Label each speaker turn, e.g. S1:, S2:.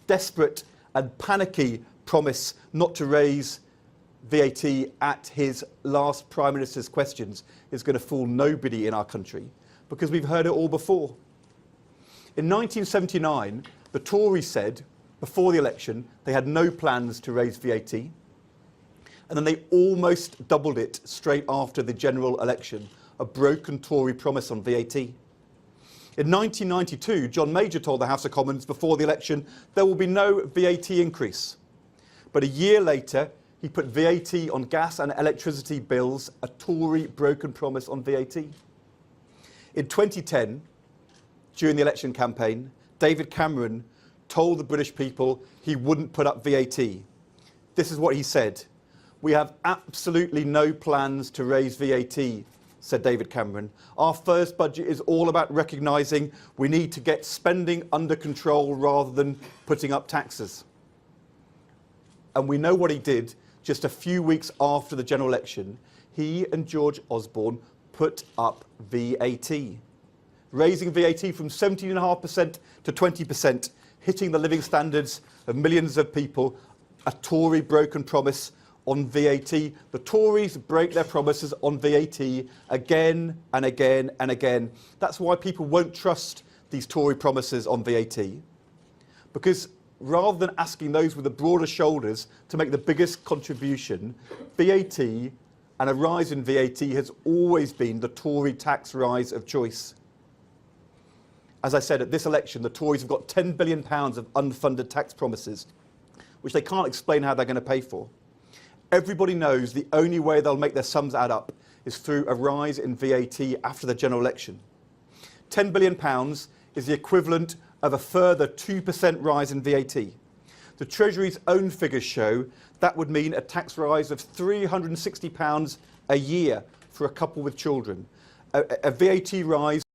S1: desperate and panicky promise not to raise VAT at his last Prime Minister's questions is going to fool nobody in our country, because we've heard it all before. In 1979, the Tories said, before the election, they had no plans to raise VAT, and then they almost doubled it straight after the general election, a broken Tory promise on VAT. In 1992, John Major told the House of Commons before the election there will be no VAT increase. But a year later, he put VAT on gas and electricity bills, a Tory broken promise on VAT. In 2010, during the election campaign, David Cameron told the British people he wouldn't put up VAT. This is what he said: "We have absolutely no plans to raise VAT," said David Cameron. "Our first budget is all about recognising we need to get spending under control rather than putting up taxes." And we know what he did just a few weeks after the general election. He and George Osborne put up VAT, raising VAT from 17.5% to 20%, hitting the living standards of millions of people, a Tory broken promise on VAT. The Tories break their promises on VAT again and again and again. That's why people won't trust these Tory promises on VAT, because rather than asking those with the broader shoulders to make the biggest contribution, VAT and a rise in VAT has always been the Tory tax rise of choice. As I said, at this election, the Tories have got £10 billion of unfunded tax promises, which they can't explain how they're going to pay for. Everybody knows the only way they'll make their sums add up is through a rise in VAT after the general election. £10 billion is the equivalent of a further 2% rise in VAT. The Treasury's own figures show that would mean a tax rise of £360 a year for a couple with children. A VAT rise